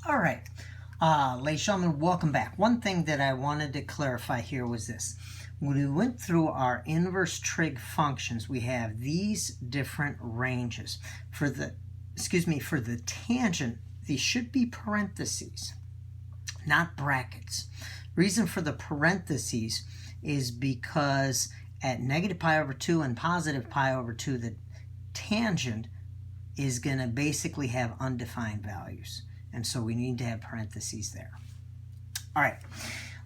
All right, ladies and gentlemen, welcome back. One thing that I wanted to clarify here was this. When we went through our inverse trig functions, we have these different ranges. For the tangent, these should be parentheses, not brackets. Reason for the parentheses is because at negative pi over 2 and positive pi over 2, the tangent is going to basically have undefined values. And so we need to have parentheses there. All right,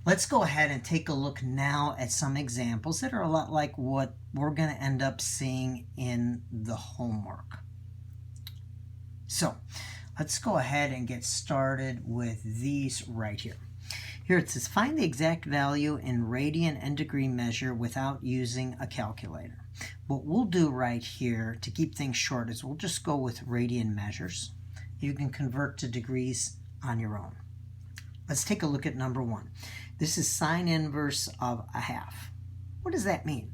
let's go ahead and take a look now at some examples that are a lot like what we're going to end up seeing in the homework. So let's go ahead and get started with these right here. Here it says, find the exact value in radian and degree measure without using a calculator. What we'll do right here to keep things short is we'll just go with radian measures. You can convert to degrees on your own. Let's take a look at number 1. This is sine inverse of a half. What does that mean?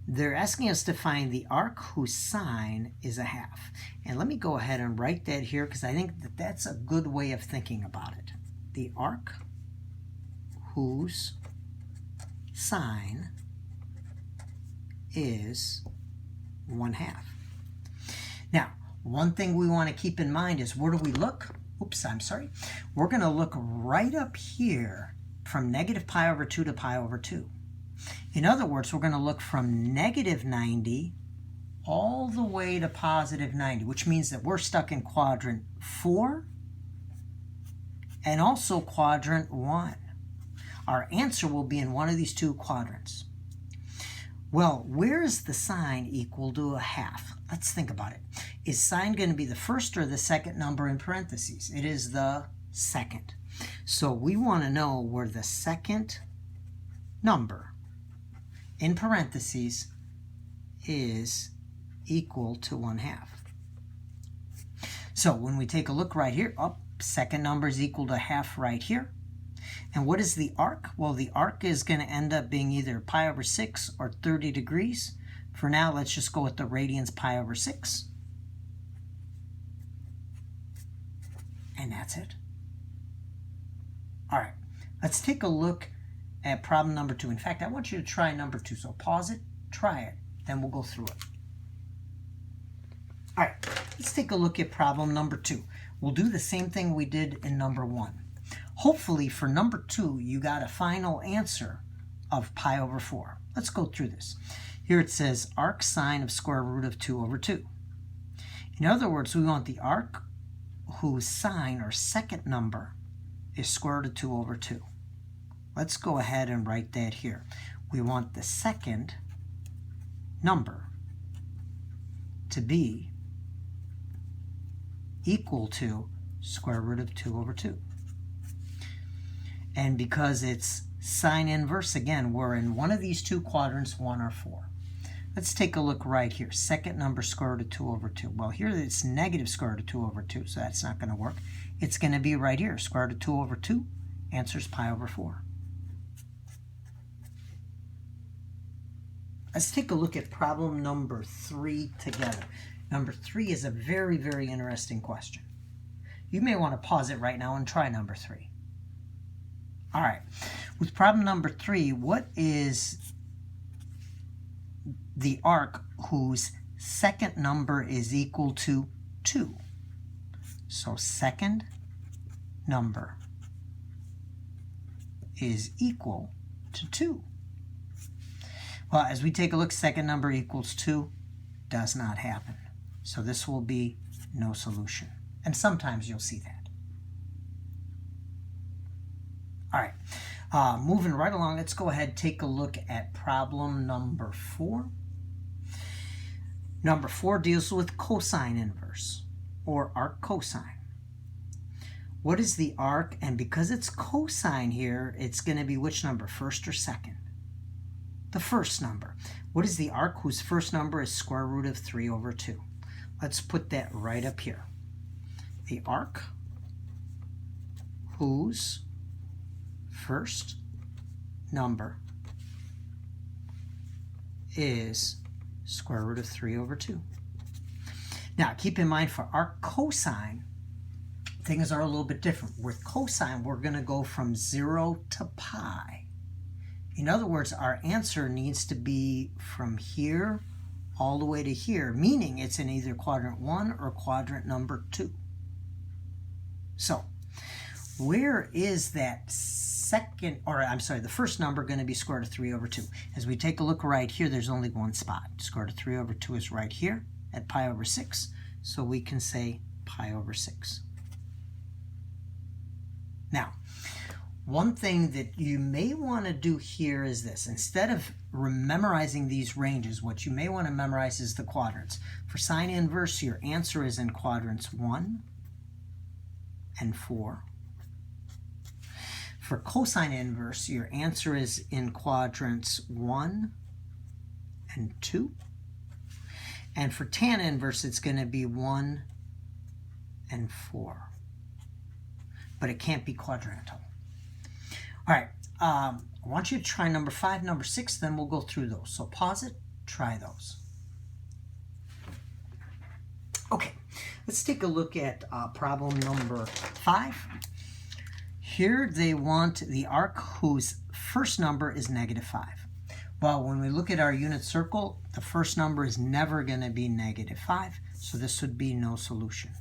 They're asking us to find the arc whose sine is a half. And let me go ahead and write that here because I think that that's a good way of thinking about it. The arc whose sine is 1/2. Now, one thing we want to keep in mind is where do we look? Oops, I'm sorry. We're going to look right up here from negative pi over 2 to pi over 2. In other words, we're going to look from negative 90 all the way to positive 90, which means that we're stuck in quadrant 4 and also quadrant 1. Our answer will be in one of these two quadrants. Well, where is the sine equal to a half? Let's think about it. Is sine going to be the first or the second number in parentheses? It is the second. So we want to know where the second number in parentheses is equal to 1/2. So when we take a look right here, second number is equal to half right here. And what is the arc? Well, the arc is going to end up being either pi over 6 or 30 degrees. For now, let's just go with the radians pi over 6. And that's it. All right, let's take a look at problem number 2. In fact, I want you to try number 2. So pause it, try it, then we'll go through it. All right, let's take a look at problem number 2. We'll do the same thing we did in number 1. Hopefully for number 2, you got a final answer of pi over 4. Let's go through this. Here it says arc sine of square root of 2 over 2. In other words, we want the arc whose sine or second number is square root of 2 over 2. Let's go ahead and write that here. We want the second number to be equal to square root of 2 over 2. And because it's sine inverse, again, we're in one of these two quadrants, 1 or 4. Let's take a look right here. Second number, square root of 2 over 2. Well, here it's negative square root of 2 over 2, so that's not going to work. It's going to be right here. Square root of 2 over 2. Answer's pi over 4. Let's take a look at problem number 3 together. Number 3 is a very, very interesting question. You may want to pause it right now and try number 3. All right, with problem number 3, what is the arc whose second number is equal to 2? So second number is equal to 2. Well, as we take a look, second number equals 2 does not happen. So this will be no solution. And sometimes you'll see that. All right, moving right along, let's go ahead and take a look at problem number 4. Number 4 deals with cosine inverse, or arc cosine. What is the arc? And because it's cosine here, it's going to be which number, first or second? The first number. What is the arc whose first number is square root of 3 over 2? Let's put that right up here. The arc whose first number is square root of 3 over 2. Now, keep in mind for arc cosine, things are a little bit different. With cosine, we're going to go from 0 to pi. In other words, our answer needs to be from here all the way to here, meaning it's in either quadrant 1 or quadrant number 2. So, where is that the first number going to be square root of 3 over 2? As we take a look right here, there's only one spot. Square root of 3 over 2 is right here at pi over 6, so we can say pi over 6. Now, one thing that you may want to do here is this. Instead of memorizing these ranges, what you may want to memorize is the quadrants. For sine inverse, your answer is in quadrants 1 and 4. For cosine inverse, your answer is in quadrants 1 and 2. And for tan inverse, it's going to be 1 and 4. But it can't be quadrantal. All right, I want you to try number 5, number 6, then we'll go through those. So pause it, try those. Okay, let's take a look at problem number 5. Here they want the arc whose first number is -5. Well, when we look at our unit circle, the first number is never going to be -5, so this would be no solution.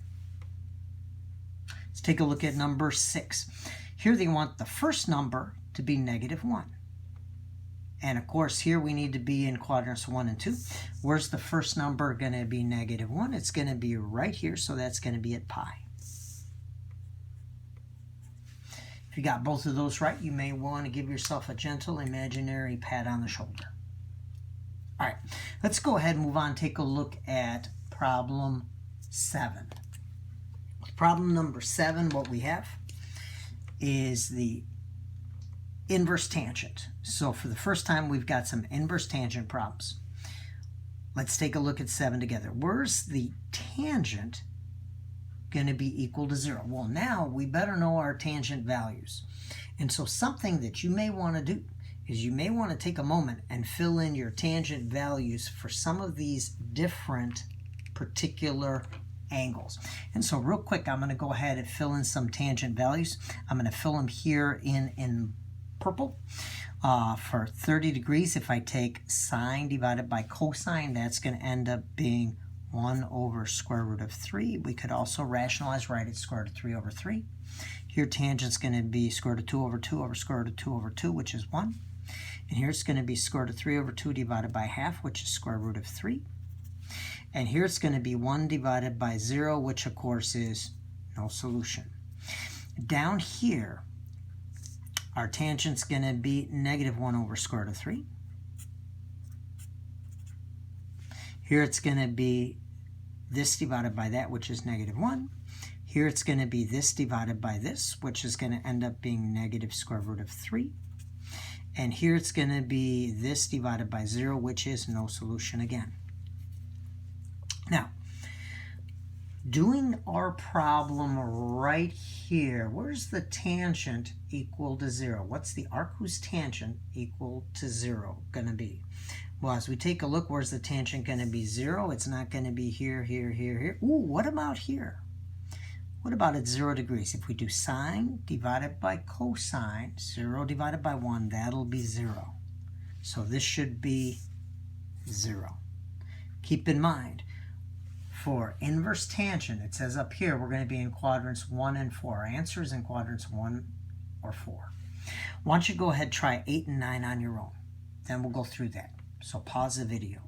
Let's take a look at number 6. Here they want the first number to be -1. And of course, here we need to be in quadrants 1 and 2. Where's the first number going to be -1? It's going to be right here, so that's going to be at pi. If you got both of those right, you may want to give yourself a gentle imaginary pat on the shoulder. All right, let's go ahead and move on and take a look at problem 7. Problem number 7, what we have is the inverse tangent. So for the first time, we've got some inverse tangent problems. Let's take a look at 7 together. Where's the tangent going to be equal to 0? Well, now we better know our tangent values. And so something that you may want to do is you may want to take a moment and fill in your tangent values for some of these different particular angles. And so real quick, I'm going to go ahead and fill in some tangent values. I'm going to fill them here in purple. For 30 degrees, if I take sine divided by cosine, that's going to end up being 1 over square root of 3. We could also rationalize right at square root of 3 over 3. Here tangent's going to be square root of 2 over 2 over square root of 2 over 2, which is 1. And here it's going to be square root of 3 over 2 divided by half, which is square root of 3. And here it's going to be 1 divided by 0, which of course is no solution. Down here, our tangent's going to be -1 over square root of 3. Here it's going to be this divided by that, which is -1. Here it's going to be this divided by this, which is going to end up being negative square root of 3. And here it's going to be this divided by 0, which is no solution again. Now, doing our problem right here, where's the tangent equal to 0? What's the arc whose tangent equal to 0 going to be? Well, as we take a look, where's the tangent going to be 0? It's not going to be here, here, here, here. Ooh, what about here? What about at 0 degrees? If we do sine divided by cosine, 0 divided by 1, that'll be 0. So this should be 0. Keep in mind, for inverse tangent, it says up here, we're going to be in quadrants 1 and 4. Our answer is in quadrants 1 or 4. Why don't you go ahead and try 8 and 9 on your own? Then we'll go through that. So pause the video.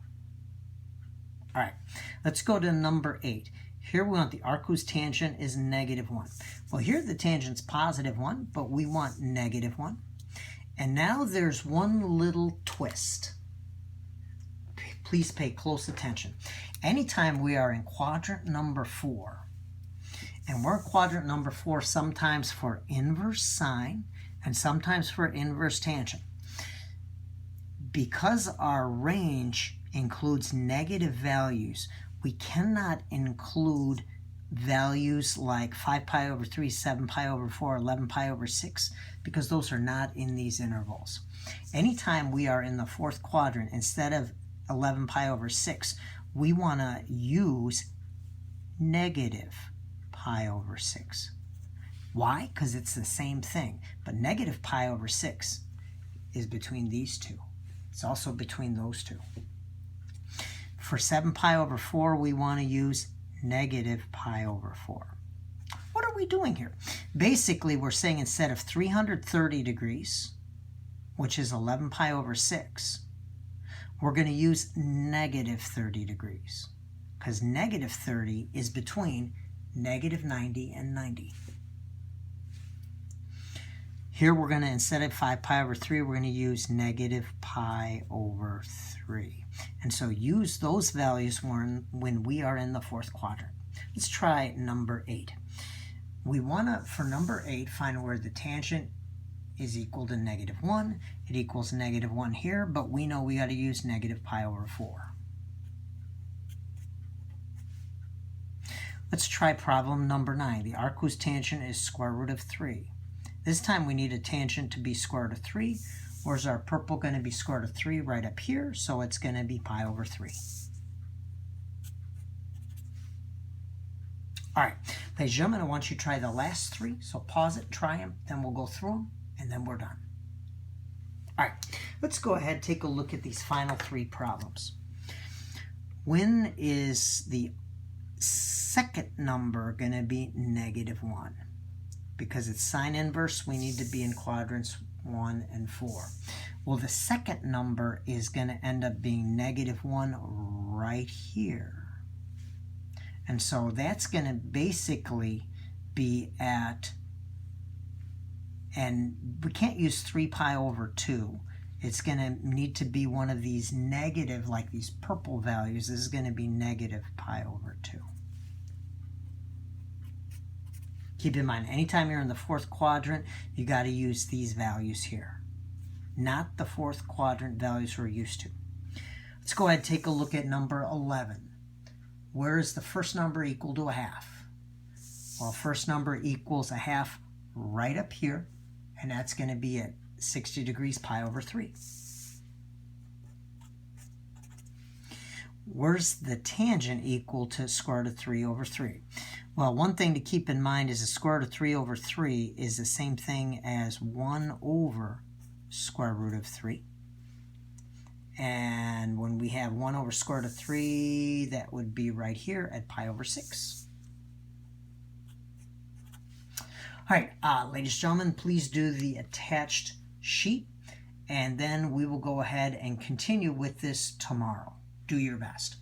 All right, let's go to number 8. Here we want the arc whose tangent is -1. Well, here the tangent's +1, but we want -1. And now there's one little twist. Please pay close attention. Anytime we are in quadrant number 4, and we're in quadrant number 4 sometimes for inverse sine and sometimes for inverse tangent, because our range includes negative values, we cannot include values like 5 pi over 3, 7 pi over 4, 11 pi over 6, because those are not in these intervals. Anytime we are in the 4th quadrant, instead of 11 pi over 6, we want to use negative pi over 6. Why? Because it's the same thing. But negative pi over 6 is between these two. It's also between those two. For 7 pi over 4, we want to use negative pi over 4. What are we doing here? Basically, we're saying instead of 330 degrees, which is 11 pi over 6, we're going to use negative 30 degrees, because negative 30 is between negative 90 and 90. Here we're going to, instead of 5 pi over 3, we're going to use negative pi over 3. And so use those values when we are in the fourth quadrant. Let's try number 8. We want to, for number 8, find where the tangent is equal to negative 1. It equals negative 1 here, but we know we got to use negative pi over 4. Let's try problem number 9. The arc whose tangent is square root of 3. This time we need a tangent to be square root of 3. Where's our purple going to be square root of 3? Right up here, so it's going to be pi over 3. All right, ladies and gentlemen, I want you to try the last 3. So pause it, try them, then we'll go through them, and then we're done. All right, let's go ahead and take a look at these final 3 problems. When is the second number going to be negative 1? Because it's sine inverse, we need to be in quadrants 1 and 4. Well, the second number is going to end up being negative 1 right here. And so that's going to basically be at, and we can't use 3 pi over 2. It's going to need to be one of these negative, like these purple values. This is going to be negative pi over 2. Keep in mind, anytime you're in the fourth quadrant, you got to use these values here, not the fourth quadrant values we're used to. Let's go ahead and take a look at number 11. Where is the first number equal to a half? Well, first number equals a half right up here, and that's going to be at 60 degrees pi over 3. Where's the tangent equal to square root of 3 over 3? Well, one thing to keep in mind is the square root of 3 over 3 is the same thing as 1 over square root of 3. And when we have 1 over square root of 3, that would be right here at pi over 6. All right, ladies and gentlemen, please do the attached sheet, and then we will go ahead and continue with this tomorrow. Do your best.